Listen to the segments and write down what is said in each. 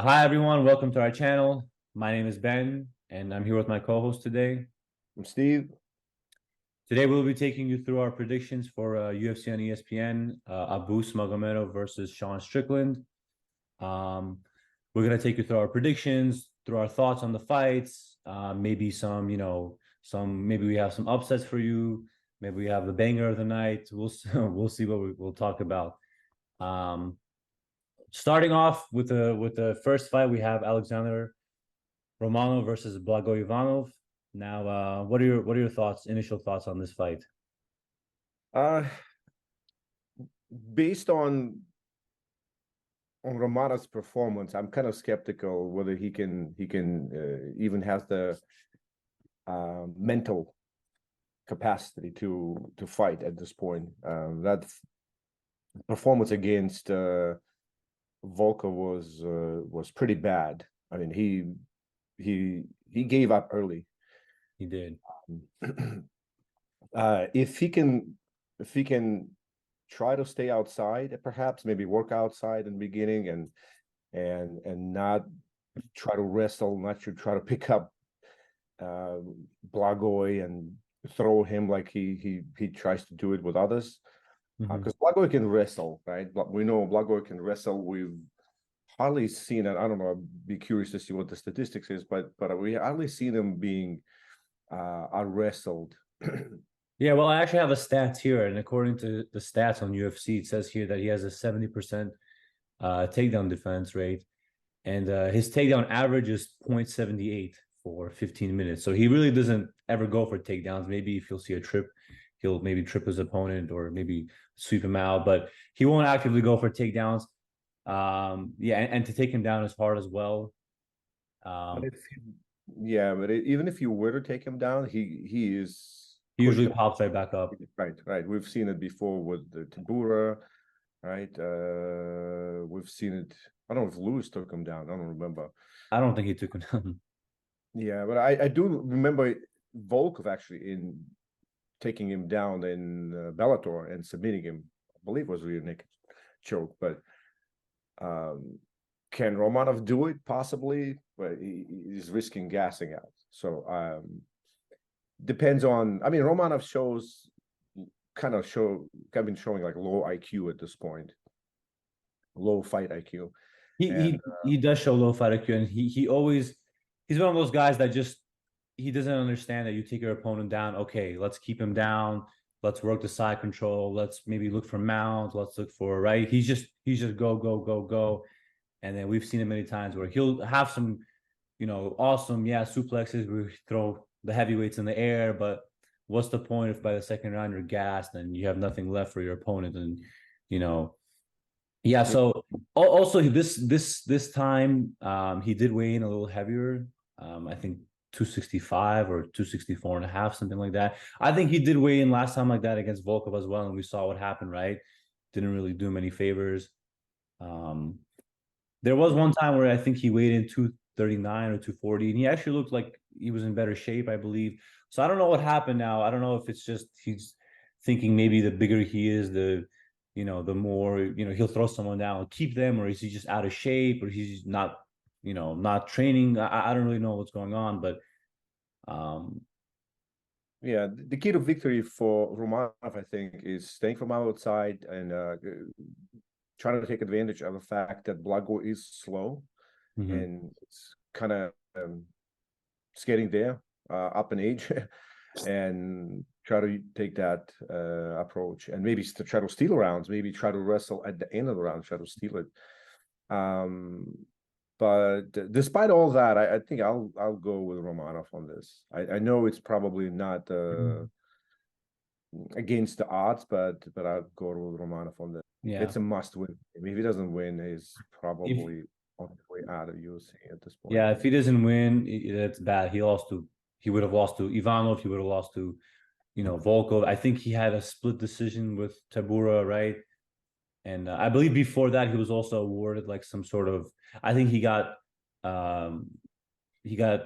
Hi, everyone. Welcome to our channel. My name is Ben, and I'm here with my co-host today. I'm Steve. Today, we'll be taking you through our predictions for UFC on ESPN, Magomedov versus Strickland. We're going to take you through our predictions, through our thoughts on the fights, maybe maybe we have some upsets for you. Maybe we have the banger of the night. We'll see what we'll talk about. Starting off with the first fight, we have Alexander Romanov versus Blago Ivanov. Now, what are your thoughts, initial thoughts on this fight? Uh, Based on Romanov's performance, I'm kind of skeptical whether he can even has the mental capacity to fight at this point. That performance against Volkov was pretty bad. I mean, he gave up early. He did. If he can try to stay outside, perhaps maybe work outside in the beginning and not try to wrestle, not to try to pick up Blagoy and throw him like he tries to do it with others. Because Blagoy can wrestle, right? We know Blagoy can wrestle. We've hardly seen it. I don't know. I'd be curious to see what the statistics is, but we hardly seen him being wrestled. Yeah, well, I actually have a stats here, and according to the stats on UFC, it says here that he has a 70% takedown defense rate, and his takedown average is 0.78 for 15 minutes. So he really doesn't ever go for takedowns. Maybe if you'll see a trip, he'll maybe trip his opponent or maybe sweep him out, but he won't actively go for takedowns. Yeah, and to take him down is hard as well. But even if you were to take him down, he usually pops right back up. Right. We've seen it before with the Tybura, right? We've seen it. I don't know if Lewis took him down. I don't remember. I don't think he took him down. Yeah, but I do remember Volkov actually in taking him down in Bellator and submitting him. I believe it was a rear naked choke, but can Romanov do it? Possibly, but he's risking gassing out. So depends on. I mean, Romanov kind of been showing like low IQ at this point, low fight IQ. He does show low fight IQ, and he's one of those guys that he doesn't understand that you take your opponent down. Okay, let's keep him down. Let's work the side control. Let's maybe look for mounts. Let's look for right. He's just go. And then we've seen it many times where he'll have some, awesome, suplexes where we throw the heavyweights in the air. But what's the point if by the second round you're gassed and you have nothing left for your opponent? And, yeah. So also this time he did weigh in a little heavier. I think 265 or 264 and a half, something like that. I think he did weigh in last time like that against Volkov as well. And we saw what happened, right? Didn't really do him any favors. There was one time where I think he weighed in 239 or 240, and he actually looked like he was in better shape, I believe. So I don't know what happened now. I don't know if it's just he's thinking maybe the bigger he is, the more, he'll throw someone down, keep them, or is he just out of shape, or he's not, not training. I don't really know what's going on, but yeah, the key to victory for Romanov, I think, is staying from outside and trying to take advantage of the fact that Blago is slow and it's kind of it's getting there up in age and try to take that approach and maybe try to steal rounds, maybe try to wrestle at the end of the round, try to steal it. But despite all that, I think I'll go with Romanov on this. I know it's probably not against the odds, but I'll go with Romanov on this. Yeah, it's a must win. If he doesn't win, he's probably on the way out of UFC at this point. Yeah, if he doesn't win, it's bad. He would have lost to Ivanov. He would have lost to, Volkov. I think he had a split decision with Tybura, right? And I believe before that he was also awarded like some sort of. I think he got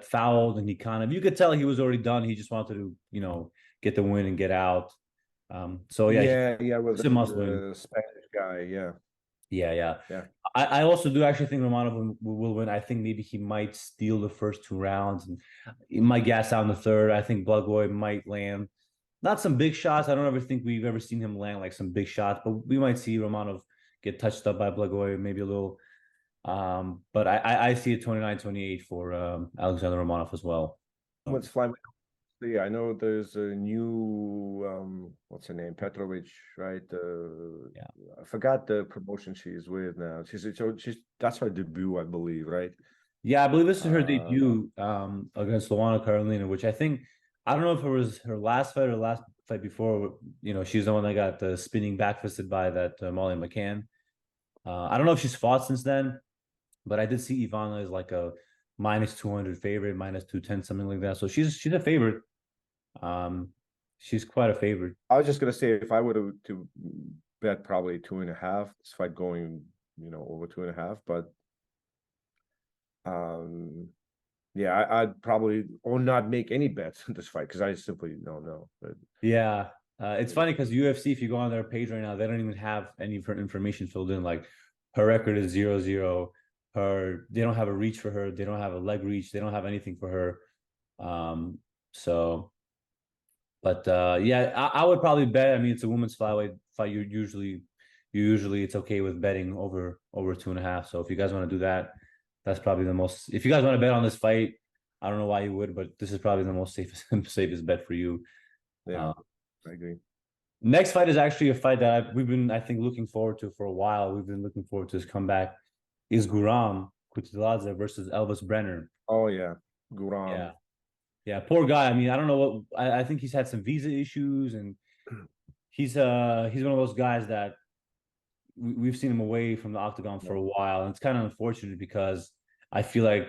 fouled, and you could tell he was already done. He just wanted to, get the win and get out. So yeah, with it's a must win. Spanish guy, yeah. I also do actually think Romanov will win. I think maybe he might steal the first 2 rounds and he might gas out in the third. I think Blagoy might land not some big shots. I don't ever think we've ever seen him land like some big shots, but we might see Romanov get touched up by Blagoy, maybe a little. But I see it 29-28 for Alexander Romanov as well. What's flying? Yeah, I know there's a new what's her name, Petrovic, right? Yeah. I forgot the promotion she's with now. She's that's her debut, I believe, right? Yeah, I believe this is her debut against Luana Carolina, which I think I don't know if it was her last fight or last fight before. You know, she's the one that got the spinning back fisted by that Molly McCann. I don't know if she's fought since then, but I did see Ivana is like a -200 favorite, -210, something like that. So she's a favorite. She's quite a favorite. I was just gonna say if I were to bet probably 2.5, this fight going, over 2.5, but yeah, I'd probably or not make any bets in this fight because I simply don't know. But yeah, it's funny because UFC, if you go on their page right now, they don't even have any information filled in. Like her record is 0-0. They don't have a reach for her. They don't have a leg reach. They don't have anything for her. But yeah, I would probably bet. I mean, it's a women's flyweight fight. Usually it's okay with betting over 2.5. So if you guys want to do that, that's probably the most. If you guys want to bet on this fight, I don't know why you would, but this is probably the most safest bet for you. yeah, I agree. Next fight is actually a fight that we've been, I think, looking forward to for a while. We've been looking forward to his comeback. Is Guram Kutateladze versus Elvis Brenner. Oh yeah, Guram. Yeah. Yeah, poor guy. I mean, I don't know what I think he's had some visa issues, and he's one of those guys that we've seen him away from the octagon for a while, and it's kind of unfortunate because I feel like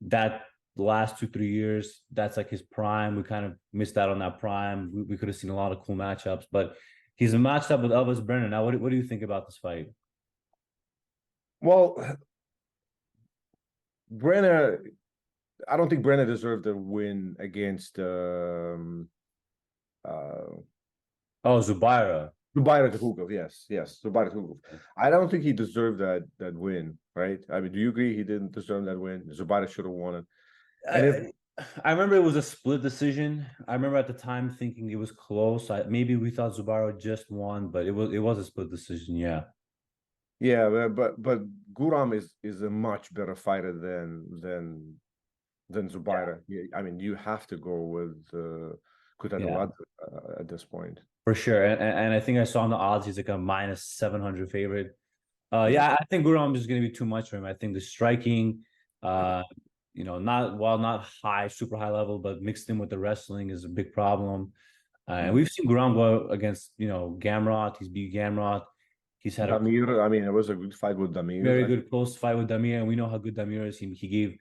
that the last 2-3 years, that's like his prime. We kind of missed out on that prime. We could have seen a lot of cool matchups, but he's matched up with Elvis Brenner. Now, what do you think about this fight? Well, Brenner, I don't think Brenner deserved a win against Oh, Zubaira. Zubaira Tukhugov. Yes, Zubaira Tukhugov. I don't think he deserved that win, right? I mean, do you agree he didn't deserve that win? Zubaira should have won it. And I remember it was a split decision. I remember at the time thinking it was close. Maybe we thought Zubaira just won, but it was a split decision. Yeah. Yeah, but Guram is a much better fighter than Zubaira. Yeah. I mean, you have to go with Kutateladze at this point. For sure. And I think I saw on the odds he's like a -700 favorite. Yeah, I think Guram is going to be too much for him. I think the striking, not high, super high level, but mixed in with the wrestling is a big problem. And we've seen Guram go against, Gamrot. He's beat Gamrot. He's had Damir. I mean, it was a good fight with Damir. Very good close fight with Damir, and we know how good Damir is. He gave,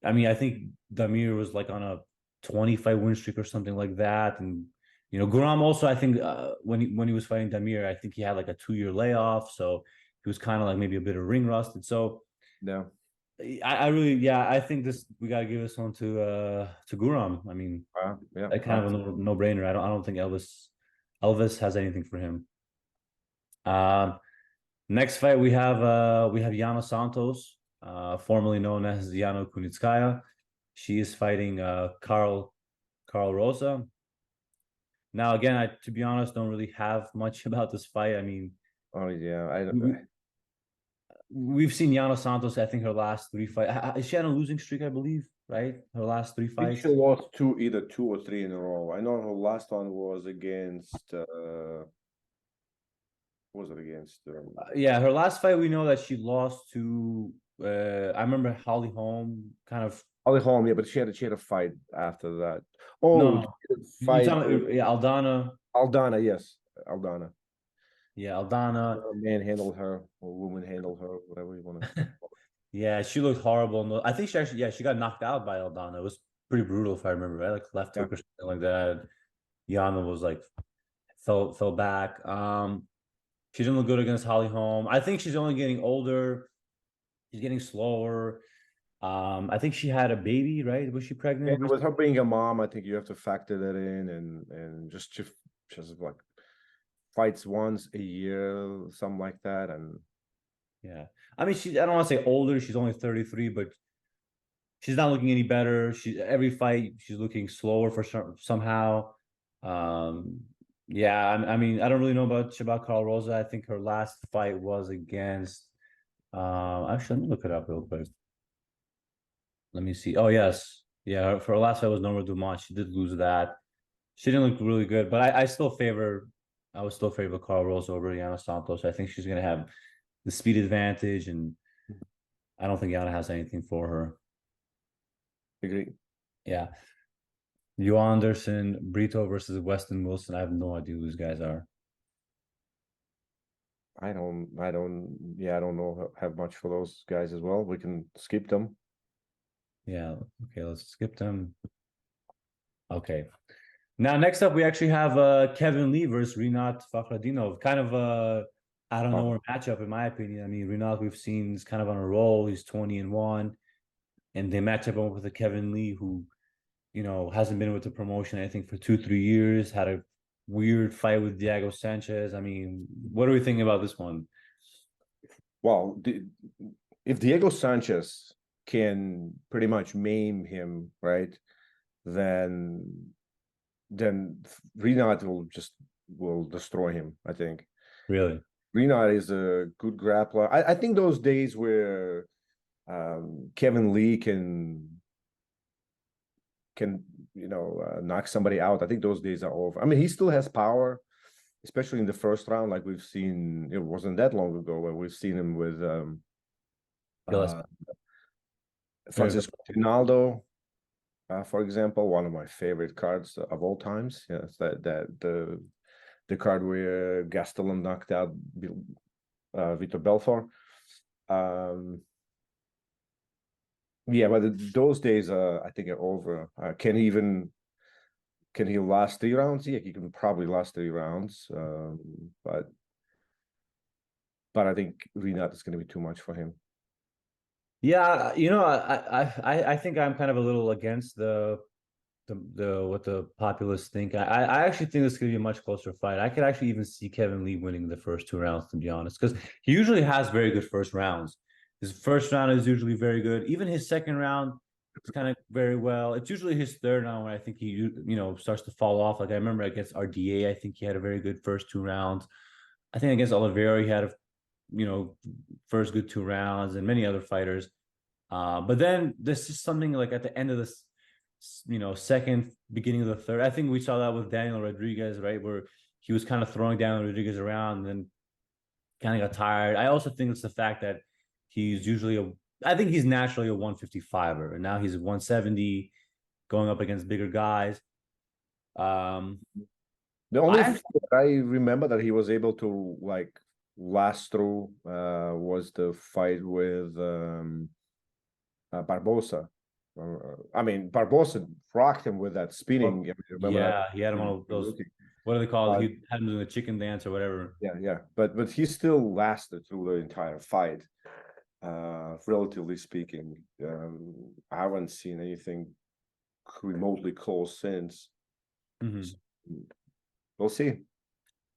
I mean, I think Damir was like on a 20-fight win streak or something like that. And Guram also, I think when he was fighting Damir, I think he had like a 2-year layoff, so he was kind of like maybe a bit of ring rusted. So yeah, I think we gotta give this one to Guram. I mean, that kind of a no brainer. I don't think Elvis has anything for him. Next fight we have Yana Santos, formerly known as Yana Kunitskaya. She is fighting Carl Rosa. Now, again, to be honest, don't really have much about this fight. I mean, we've seen Yana Santos. I think her last 3 fights. Is she on a losing streak? I believe, right? Her last 3 fights. I think she lost either 2 or 3 in a row. I know her last one was against. Was it against? Yeah, her last fight, we know that she lost to. I remember Holly Holm, kind of. Holly Holm, yeah, but she had a fight after that. Oh, no. Fight. Aldana. Aldana, yes, Aldana. Yeah, Aldana. A man handled her, or woman handled her, whatever you want to. Yeah, she looked horrible. I think she got knocked out by Aldana. It was pretty brutal, if I remember, right? Like left hook or something like that. Yana was like fell back. She didn't look good against Holly Holm. I think she's only getting older. She's getting slower. I think she had a baby, right? Was she pregnant? Yeah, with her being a mom, I think you have to factor that in, and just like fights once a year, something like that. And Yeah. I mean, I don't want to say older. She's only 33, but she's not looking any better. Every fight she's looking slower for somehow. Um, yeah, I mean, I don't really know about Carl Rosa. I think her last fight was against. Actually, let me look it up real quick. Let me see. Oh yes, yeah. For her last fight was Norma Dumont. She did lose that. She didn't look really good, but I still favor. I would still favor Carl Rosa over Yana Santos. I think she's gonna have the speed advantage, and I don't think Yana has anything for her. Agree. Yeah. Yo Anderson, Brito versus Weston Wilson. I have no idea who these guys are. I don't know have much for those guys as well. We can skip them. Yeah. Okay, let's skip them. Okay. Now, next up, we actually have Kevin Lee versus Rinat Fakhradinov. Kind of a I don't know matchup, in my opinion. I mean, Rinat, we've seen, is kind of on a roll. He's 20-1. And they match up with a Kevin Lee who, hasn't been with the promotion, I think, for 2-3 years, had a weird fight with Diego Sanchez. I mean, what are we thinking about this one? Well, if Diego Sanchez can pretty much maim him, right, then Rinat will destroy him, I think. Really? Rinat is a good grappler. I think those days where Kevin Lee can knock somebody out, I think those days are over. I mean, he still has power, especially in the first round, like we've seen. It wasn't that long ago where we've seen him with Francisco Ronaldo, for example, one of my favorite cards of all times. Yes, the card where Gastelum knocked out Vitor Belfort. Yeah, but those days, I think, are over. Can he last 3 rounds? Yeah, he can probably last 3 rounds. But I think Rinat is going to be too much for him. Yeah, I think I'm kind of a little against the what the populists think. I actually think this could be a much closer fight. I could actually even see Kevin Lee winning the first 2 rounds, to be honest, because he usually has very good first rounds. His first round is usually very good. Even his second round is kind of very well. It's usually his third round where I think he starts to fall off. Like I remember against RDA, I think he had a very good first 2 rounds. I think against Oliveira, he had a first good 2 rounds, and many other fighters. But then this is something like at the end of this, second, beginning of the third. I think we saw that with Daniel Rodriguez, right, where he was kind of throwing Daniel Rodriguez around and then kind of got tired. I also think it's the fact that I think he's naturally a 155er, and now he's 170, going up against bigger guys. The only thing I remember that he was able to last through was the fight with Barbosa. I mean, Barbosa rocked him with that spinning. He had him on those. What do they call it? He had him doing a chicken dance or whatever. Yeah. But he still lasted through the entire fight. Relatively speaking, I haven't seen anything remotely close since. Mm-hmm. So we'll see.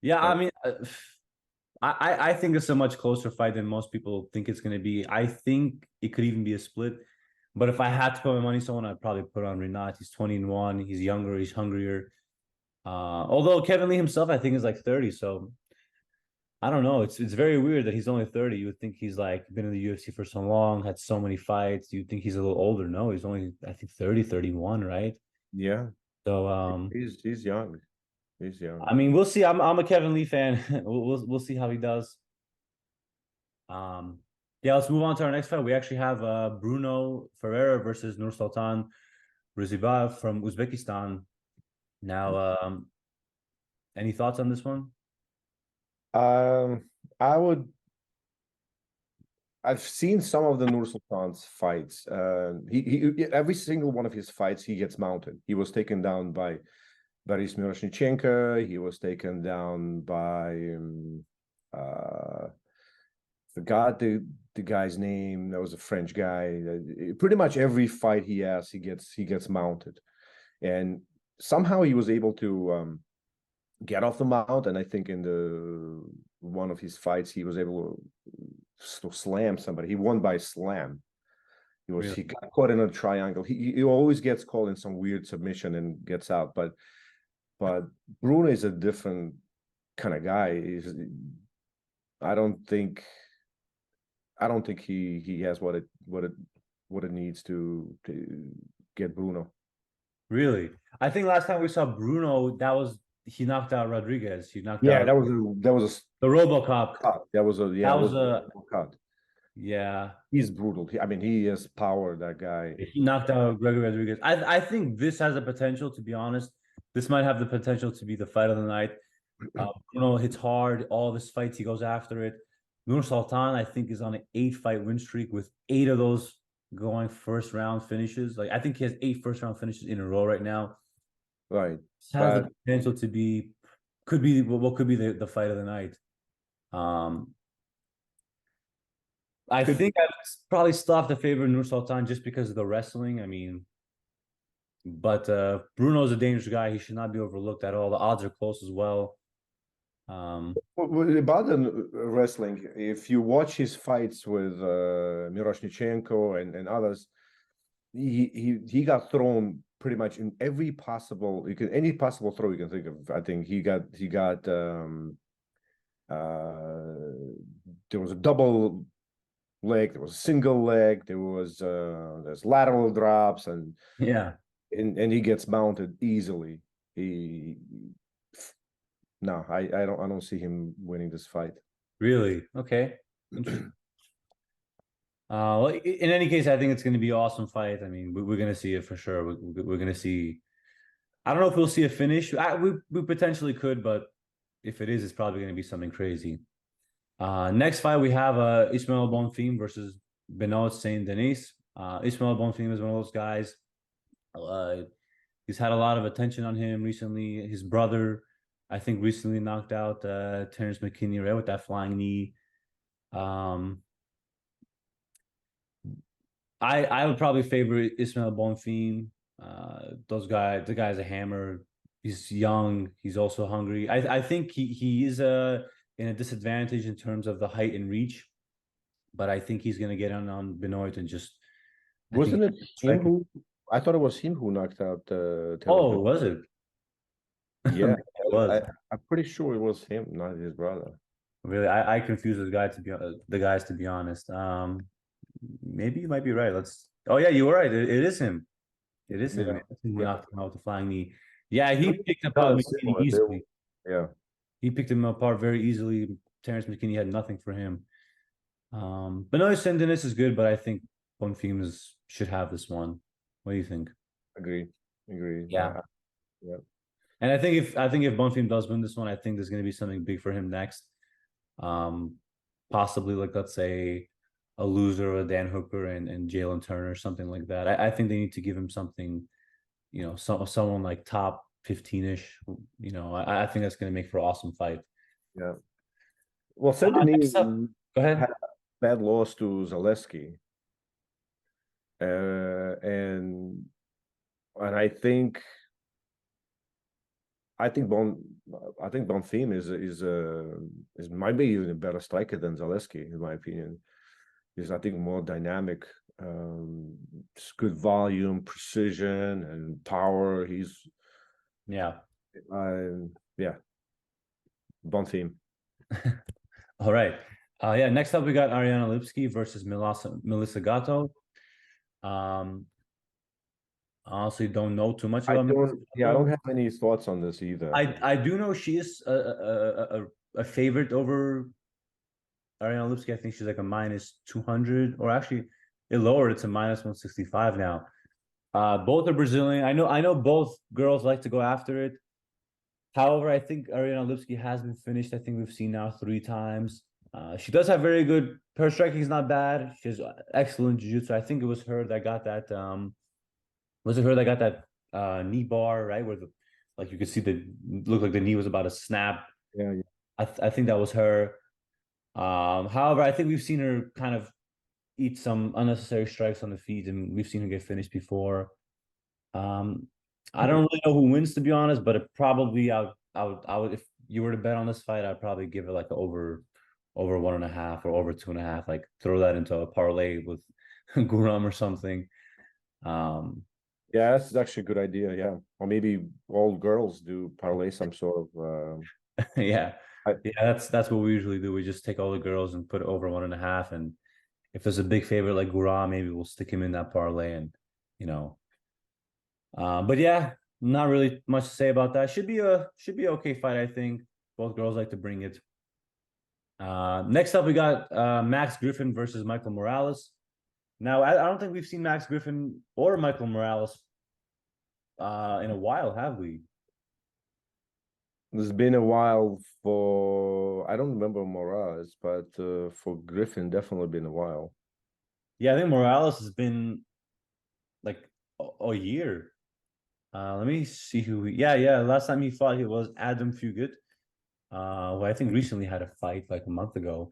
Yeah, I mean, I think it's a much closer fight than most people think it's going to be. I think it could even be a split. But if I had to put my money on someone, I'd probably put on Rinat. He's 20-1. He's younger. He's hungrier. Although Kevin Lee himself, I think, is like 30. So I don't know. It's very weird that he's only 30. You would think he's been in the UFC for so long, had so many fights. You'd think he's a little older. No, he's only, I think, 30, 31, right? Yeah. So he's young. He's young. I mean, we'll see. I'm a Kevin Lee fan. We'll see how he does. Yeah, let's move on to our next fight. We actually have Bruno Ferreira versus Nursultan Ruzibayev from Uzbekistan. Now, any thoughts on this one? I've seen some of the Nursultan's fights. He every single one of his fights he gets mounted. He was taken down by Boris Miroshnichenko. He was taken down by forgot the guy's name. That was a French guy. Pretty much every fight he has, he gets mounted, and somehow he was able to get off the mount. And I think in one of his fights, he was able to slam somebody. He won by slam. Really? He got caught in a triangle. He always gets caught in some weird submission and gets out. But Bruno is a different kind of guy. I don't think he has what it needs to get Bruno. Really? I think last time we saw Bruno, he knocked out Rodriguez. He knocked Yeah, out that was the RoboCop. cut. That was a cut. Yeah. He's brutal. I mean, he has power. That guy. He knocked out Gregory Rodriguez. I think this has the potential, to be honest. This might have the potential to be the fight of the night. Bruno hits hard. All of his fights, he goes after it. Nur Sultan, I think, is on an 8-fight win streak with 8 of those going first round finishes. Like, I think he has 8 first round finishes in a row right now. Right. This has the potential to be, could be the fight of the night. I think I'd probably still have to favor Nur Sultan just because of the wrestling. I mean, but Bruno's a dangerous guy. He should not be overlooked at all. The odds are close as well. About the wrestling, if you watch his fights with Miroshnichenko and others, he got thrown pretty much in every possible any possible throw you can think of. I think he got there was a double leg, there was a single leg, there's lateral drops, and he gets mounted easily. I don't see him winning this fight. Really? Okay. Well, in any case, I think it's going to be an awesome fight. I mean, we're going to see it for sure. We're going to see. I don't know if we'll see a finish. We potentially could, but if it is, it's probably going to be something crazy. Next fight, we have Ismail Bonfim versus Benoit Saint-Denis. Ismail Bonfim is one of those guys. He's had a lot of attention on him recently. His brother, I think, recently knocked out Terrence McKinney, right, with that flying knee. I would probably favor Ismail Bonfim. The guy's a hammer. He's young. He's also hungry. I think he is in a disadvantage in terms of the height and reach, but I think he's going to get on Benoit and just. Wasn't it him who? I thought it was him who knocked out. Oh, was it? Yeah, it was. I'm pretty sure it was him, not his brother. Really, I confuse the guys, to be honest. Maybe you might be right. Oh yeah, you were right. It is him. It is him. Yeah. He knocked him out with the flying knee. Yeah, he picked him apart McKinney easily. Yeah, he picked him apart very easily. Terrence McKinney had nothing for him. But no, Saint-Denis is good, but I think Bonfim should have this one. What do you think? Agree. Yeah. And I think if Bonfim does win this one, I think there's going to be something big for him next. Possibly, like, let's say a loser of Dan Hooker and Jalen Turner or something like that. I think they need to give him something, someone like top 15-ish. I think that's going to make for an awesome fight. Yeah. Well, Saint-Denis go ahead. had a bad loss to Zaleski. And I think Bonfim is might be even a better striker than Zaleski, in my opinion. He's, I think, more dynamic, good volume, precision, and power. Bonfim. All right. Next up, we got Ariana Lipski versus Melissa Gatto. Honestly, don't know too much about. I don't have any thoughts on this either. I do know she is a favorite over Ariana Lipski. I think she's like a -200, or actually it lowered it to -165 now. Both are Brazilian. I know both girls like to go after it. However, I think Ariana Lipski has been finished. I think we've seen now 3 times. She does have very good. Her striking is not bad. She has excellent jiu-jitsu. I think it was her that got that. Was it her that got that knee bar, right? Where you could see looked like the knee was about to snap. Yeah. I think that was her. However, I think we've seen her kind of eat some unnecessary strikes on the feet, and we've seen her get finished before. I don't really know who wins, to be honest, but it probably I would if you were to bet on this fight, I'd probably give it like over over 1.5 or over 2.5. Like throw that into a parlay with Guram or something. Yeah, that's actually a good idea. Yeah, or maybe all girls do parlay some sort of. Yeah, that's what we usually do. We just take all the girls and put it over 1.5, and if there's a big favorite like Guram, maybe we'll stick him in that parlay, and you know. But yeah, not really much to say about that. Should be a okay fight, I think. Both girls like to bring it. Next up, we got Max Griffin versus Michael Morales. Now, I don't think we've seen Max Griffin or Michael Morales in a while, have we? It's been a while for, I don't remember Morales, but for Griffin, definitely been a while. Yeah, I think Morales has been like a year. Let me see who. Yeah. Last time he fought, he was Adam Fugit, who I think recently had a fight like a month ago.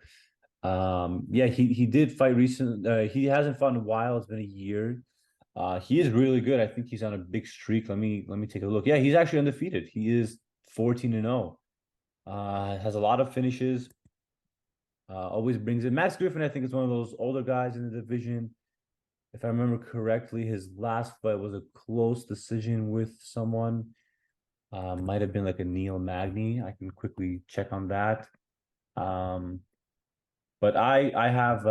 Yeah, he did fight recent. He hasn't fought in a while. It's been a year. He is really good. I think he's on a big streak. Let me take a look. Yeah, he's actually undefeated. He is 14-0. Has a lot of finishes. Always brings it. Max Griffin, I think, is one of those older guys in the division. If I remember correctly, his last fight was a close decision with someone. Might have been like a Neil Magny. I can quickly check on that. But I have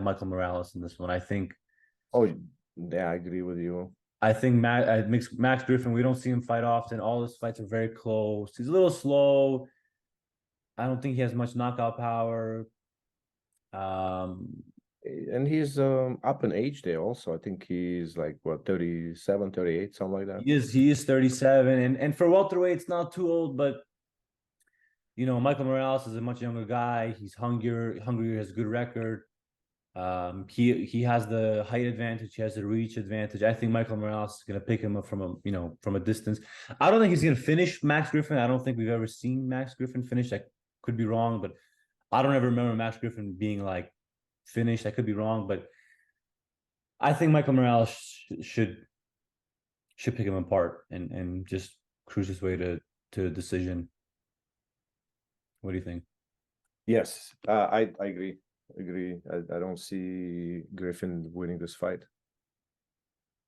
Michael Morales in this one. I think. Oh, yeah, I agree with you. I think Max Griffin. We don't see him fight often. All his fights are very close. He's a little slow. I don't think he has much knockout power. And he's up in age there also. I think he's like what, 37, 38, something like that. He is 37, and for welterweight, it's not too old, but you know, Michael Morales is a much younger guy. He's hungrier, has a good record. He has the height advantage, he has the reach advantage. I think Michael Morales is gonna pick him up from a distance. I don't think he's gonna finish Max Griffin. I don't think we've ever seen Max Griffin finish. I could be wrong, but I don't ever remember Max Griffin being like finished. I could be wrong, but I think Michael Morales should pick him apart and just cruise his way to a decision. What do you think? Yes, I agree. I don't see Griffin winning this fight.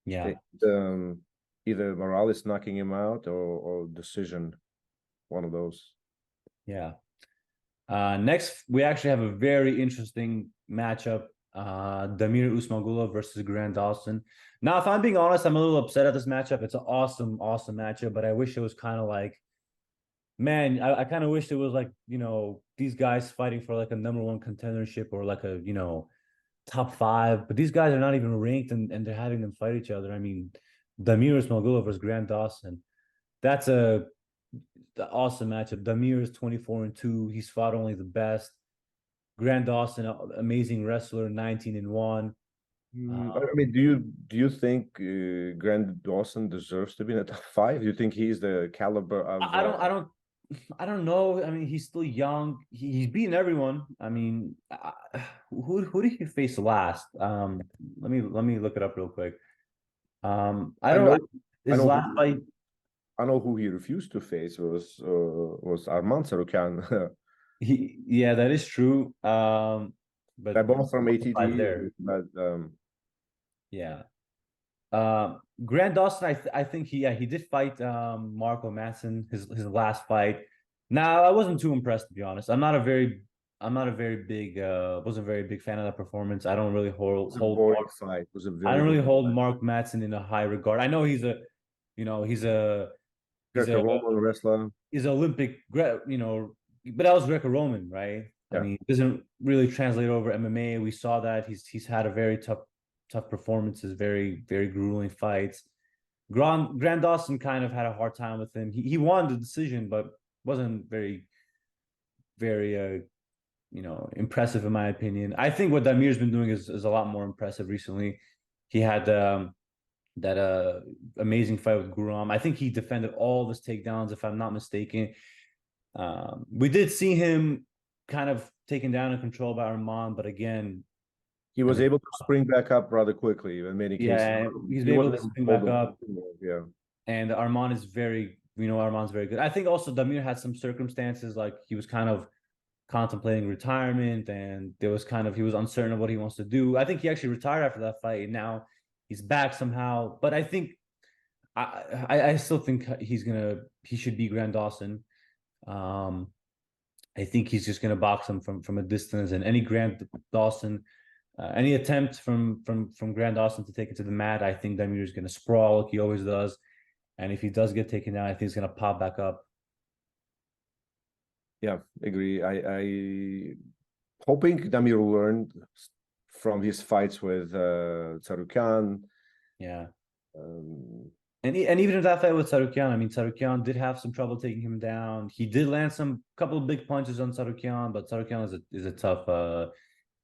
Yeah. Either Morales knocking him out or decision, one of those. Yeah. Next, we actually have a very interesting matchup. Damir Ismagulov versus Grant Dawson. Now, if I'm being honest, I'm a little upset at this matchup. It's an awesome matchup, but I wish it was kind of like, man, I kind of wish it was like, you know, these guys fighting for like a #1 contendership or like a, you know, top 5. But these guys are not even ranked, and they're having them fight each other. I mean, Damir Ismagulov versus Grant Dawson. That's the awesome matchup. Damir is 24-2. He's fought only the best. Grant Dawson, amazing wrestler, 19-1. I mean, do you think Grant Dawson deserves to be in the top 5? Do you think he's the caliber of? I don't know. I mean, he's still young. He's beaten everyone. I mean, who did he face last? Let me look it up real quick. I know his last fight. I know who he refused to face was Arman Sarukan. Yeah, that is true. But they're both from ATD. There. But yeah. Grant Dawson, I think he did fight Marco Madsen his last fight. Now, I wasn't too impressed, to be honest. I'm not a very big wasn't a very big fan of that performance. I don't really hold fight. I don't really hold Mark Madsen in a high regard. I know he's a Greco-Roman wrestler. He's Olympic, you know, but that was Greco-Roman, right? Yeah. I mean, it doesn't really translate over MMA. We saw that he's had a very tough performances, very, very grueling fights. Grant Dawson kind of had a hard time with him. He won the decision, but wasn't very, very you know, impressive in my opinion. I think what Damir's been doing is a lot more impressive recently. He had that amazing fight with Guram. I think he defended all of his takedowns, if I'm not mistaken. We did see him kind of taken down and controlled by Arman, but again, he was able to spring back up rather quickly in many cases. Yeah, he's able to spring back up. Yeah. And Arman's very good. I think also Damir had some circumstances, like he was kind of contemplating retirement, and there was he was uncertain of what he wants to do. I think he actually retired after that fight, and now he's back somehow. But I think I still think he should be Grand Dawson. I think he's just gonna box him from a distance, and any Grand Dawson, any attempt from Grand Dawson to take it to the mat, I think Damir is gonna sprawl like he always does. And if he does get taken down, I think he's gonna pop back up. Yeah, agree. I hoping Damir will learn from his fights with Tsarukyan. Yeah. And even in that fight with Tsarukyan, I mean, Tsarukyan did have some trouble taking him down. He did land some couple of big punches on Tsarukyan, but Tsarukyan is a tough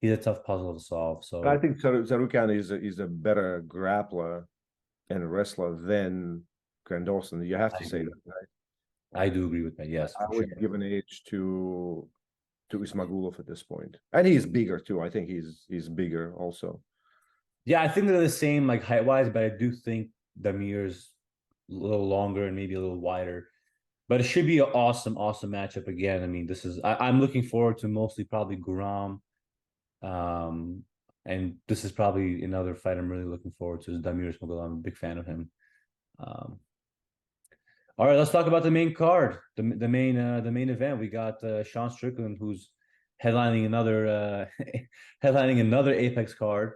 he's a tough puzzle to solve. So I think Tsarukyan is a better grappler and wrestler than Grand Dawson. You have to say that, right? I do agree with that. Yes, I would give an edge to Ismagulov at this point, and he's bigger too. I think he's bigger also. Yeah, I think they're the same like height wise, but I do think Damir's a little longer and maybe a little wider. But it should be an awesome matchup again. I mean, I'm looking forward to mostly probably Guram. And this is probably another fight I'm really looking forward to is Damir Ismagulov. I'm a big fan of him. All right, let's talk about the main card, the main event. We got Sean Strickland, who's headlining another headlining another Apex card.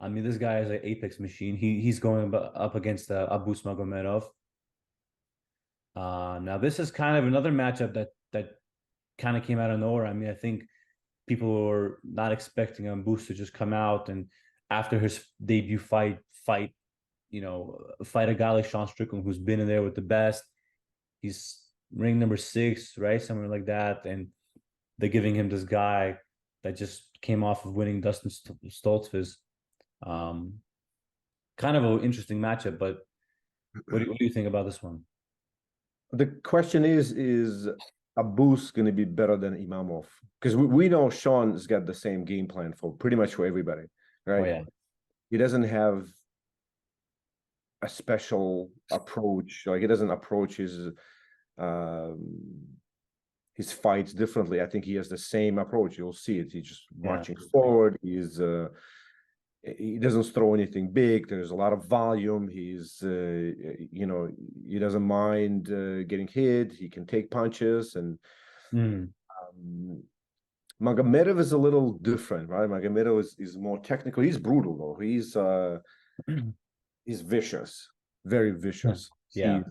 I mean, this guy is an Apex machine. He's going up against Abus Magomedov. Now this is kind of another matchup that kind of came out of nowhere. I mean, I think people were not expecting Abus to just come out and after his debut fight a guy like Sean Strickland, who's been in there with the best. He's ring number 6, right? Somewhere like that. And they're giving him this guy that just came off of winning Dustin Stoltzfus. Kind of an interesting matchup, but what do you think about this one? The question is Abus going to be better than Imamov? Because we know Sean's got the same game plan for pretty much for everybody, right? Oh, yeah. He doesn't have a special approach. Like he doesn't approach his fights differently. I think he has the same approach. You'll see it. He's just marching forward. He doesn't throw anything big. There's a lot of volume. He doesn't mind getting hit. He can take punches. And Magomedov is a little different, right? Magomedov is more technical. He's brutal though. He's vicious, very vicious. Yeah.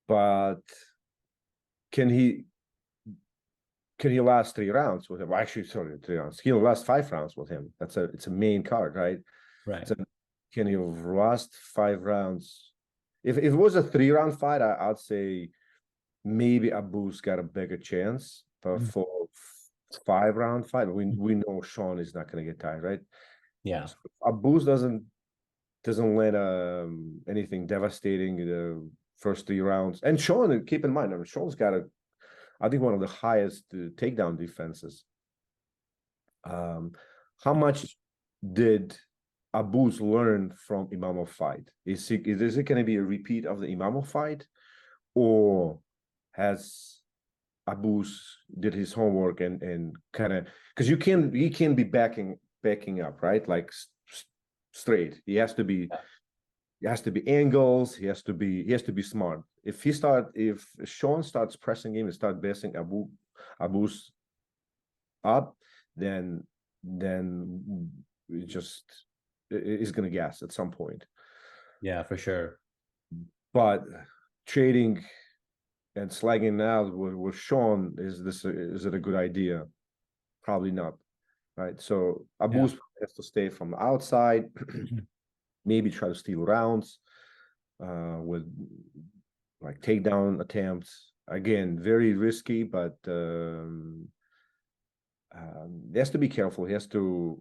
But can he last 3 rounds with him? Well, actually, sorry, 3 rounds. He'll last 5 rounds with him. It's a main card, right? Right. So can he last 5 rounds? If it was a 3-round fight, I'd say maybe Abus got a bigger chance. But for 5-round fight, we know Sean is not going to get tired, right? Yeah. So Abus doesn't land anything devastating in the first 3 rounds. And Sean, keep in mind, I mean, Sean's got I think one of the highest takedown defenses. How much did Abus learn from Imamov fight? Is it going to be a repeat of the Imamov fight, or has Abus did his homework and kind of, because he can be backing up, right? Like straight. He has to be angles. He has to be smart. If Sean starts pressing him and start basing Abus up, then it's gonna gas at some point. Yeah, for sure. But trading and slagging out with Sean, is it a good idea? Probably not. Right. So Abus has to stay from the outside, maybe try to steal rounds with like takedown attempts. Again, very risky, but he has to be careful. He has to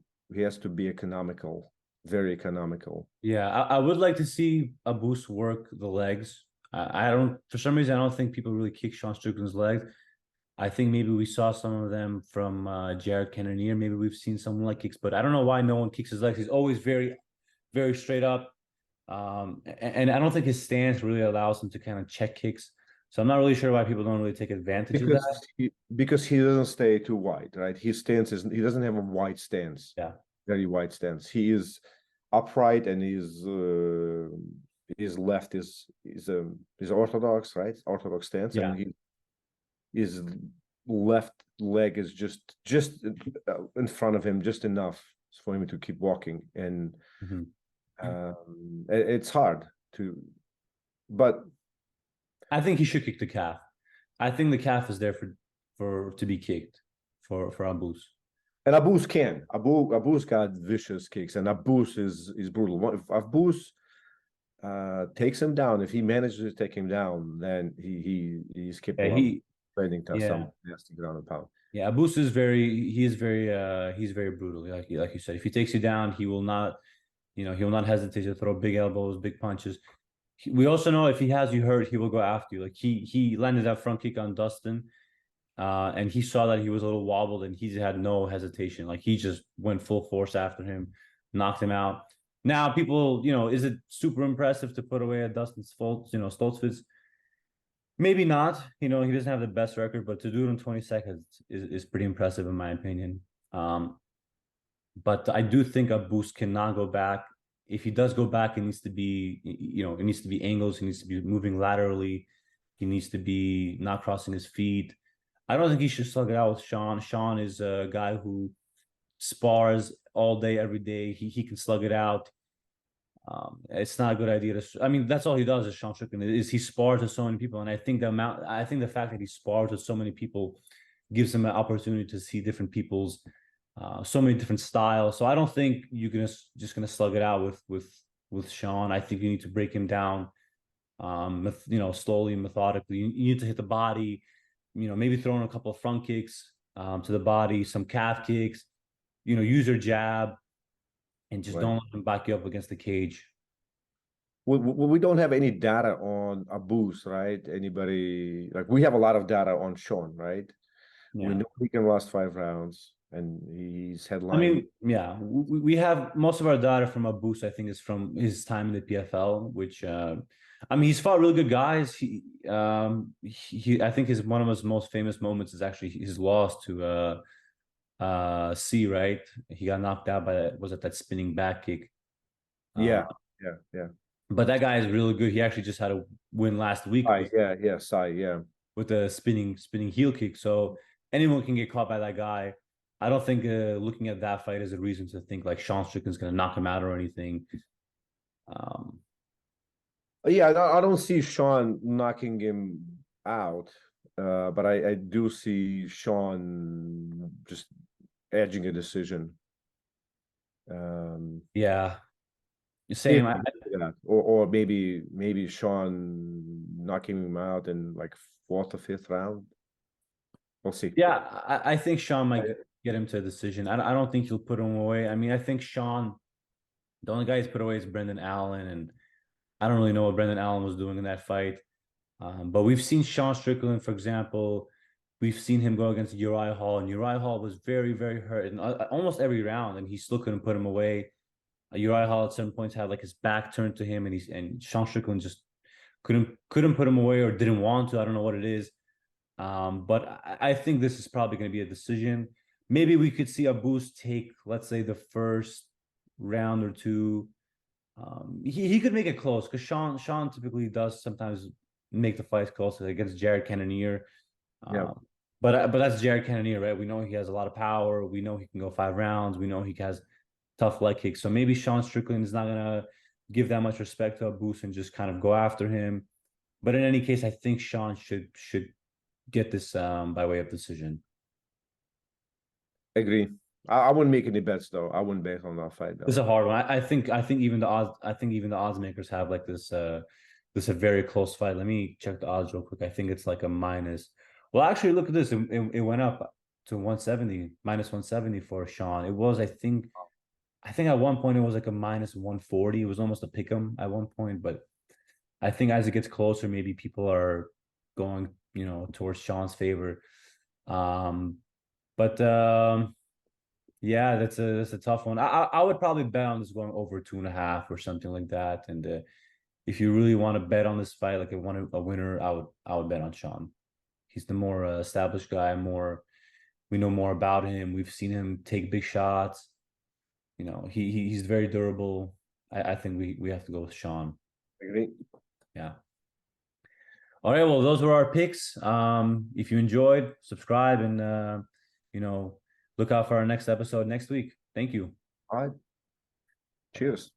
be economical, very economical. Yeah, I would like to see Abus work the legs. I don't, for some reason, I don't think people really kick Sean Strickland's legs. I think maybe we saw some of them from Jared Cannonier. Maybe we've seen some leg kicks, but I don't know why no one kicks his legs. He's always very, very straight up. And I don't think his stance really allows him to kind of check kicks. So I'm not really sure why people don't really take advantage of that. Because he doesn't stay too wide, right? His stance is he doesn't have a wide stance. Yeah. Very wide stance. He is upright and his left is orthodox, right? Orthodox stance, and his left leg is just in front of him, just enough for him to keep walking. And it's hard to, but I think he should kick the calf. I think the calf is there for to be kicked for Abus. And Abus can. Abus got vicious kicks, and Abus is brutal. If Abus takes him down, if he manages to take him down, then he's capable of training to some nasty ground and pound. Yeah, Abus is he's very brutal. Like you said, if he takes you down, he will not hesitate to throw big elbows, big punches. We also know if he has you hurt, he will go after you. Like he landed that front kick on Dawson. And he saw that he was a little wobbled and he had no hesitation. Like he just went full force after him, knocked him out. Now people, is it super impressive to put away a Dustin Stoltzfus? Maybe not. He doesn't have the best record, but to do it in 20 seconds is pretty impressive in my opinion. But I do think Abus cannot go back. If he does go back, it needs to be, it needs to be angles. He needs to be moving laterally. He needs to be not crossing his feet. I don't think he should slug it out with Sean. Sean is a guy who spars all day, every day. He can slug it out. It's not a good idea to. I mean, that's all he does. Is Sean Strickland is he spars with so many people, and I think the fact that he spars with so many people gives him an opportunity to see different people's, so many different styles. So I don't think you're just gonna slug it out with Sean. I think you need to break him down, slowly and methodically. You need to hit the body. Maybe throw in a couple of front kicks to the body, some calf kicks, use your jab, and just don't let them back you up against the cage. We don't have any data on Abus, right? Anybody, like we have a lot of data on Sean, right? Yeah. We know he can last 5 rounds and he's headlining. I mean, yeah, we have most of our data from Abus, I think, is from his time in the PFL, which he's fought really good guys. I think one of his most famous moments is actually his loss to C, right? He got knocked out by that spinning back kick. Yeah. But that guy is really good. He actually just had a win last week. With the spinning heel kick. So anyone can get caught by that guy. I don't think looking at that fight is a reason to think like Sean Strickland's going to knock him out or anything. Yeah, I don't see Sean knocking him out, but I do see Sean just edging a decision. Yeah, same. Or maybe Sean knocking him out in like 4th or 5th round. We'll see. Yeah, I think Sean might get him to a decision. I don't think he'll put him away. I mean, I think Sean, the only guy he's put away is Brendan Allen, and I don't really know what Brendan Allen was doing in that fight. But we've seen Sean Strickland, for example. We've seen him go against Uriah Hall, and Uriah Hall was very, very hurt in almost every round, and he still couldn't put him away. Uriah Hall at certain points had like his back turned to him, and Sean Strickland just couldn't put him away or didn't want to. I don't know what it is. But I think this is probably going to be a decision. Maybe we could see Abus take, let's say, the first round or two. He could make it close because Sean typically does sometimes make the fights close against Jared Cannonier. But that's Jared Cannonier, right? We know he has a lot of power. We know he can go 5 rounds. We know he has tough leg kicks. So maybe Sean Strickland is not gonna give that much respect to Abus and just kind of go after him. But in any case, I think Sean should get this by way of decision. Agree. I wouldn't make any bets though. I wouldn't bet on that fight though. It's a hard one. I think even the odds makers have like this a very close fight. Let me check the odds real quick. I think it's like a minus. Well, actually, look at this. It went up to 170, minus 170 for Sean. It was, I think at one point it was like a minus 140. It was almost a pick'em at one point, but I think as it gets closer, maybe people are going, towards Sean's favor. Yeah, that's a tough one. I would probably bet on this going over 2.5 or something like that. And if you really want to bet on this fight, like a winner, I would bet on Sean. He's the more established guy. We know more about him. We've seen him take big shots. You know, he's very durable. I think we have to go with Sean. I agree. Yeah. All right. Well, those were our picks. If you enjoyed, subscribe and you know, look out for our next episode next week. Thank you. All right. Cheers.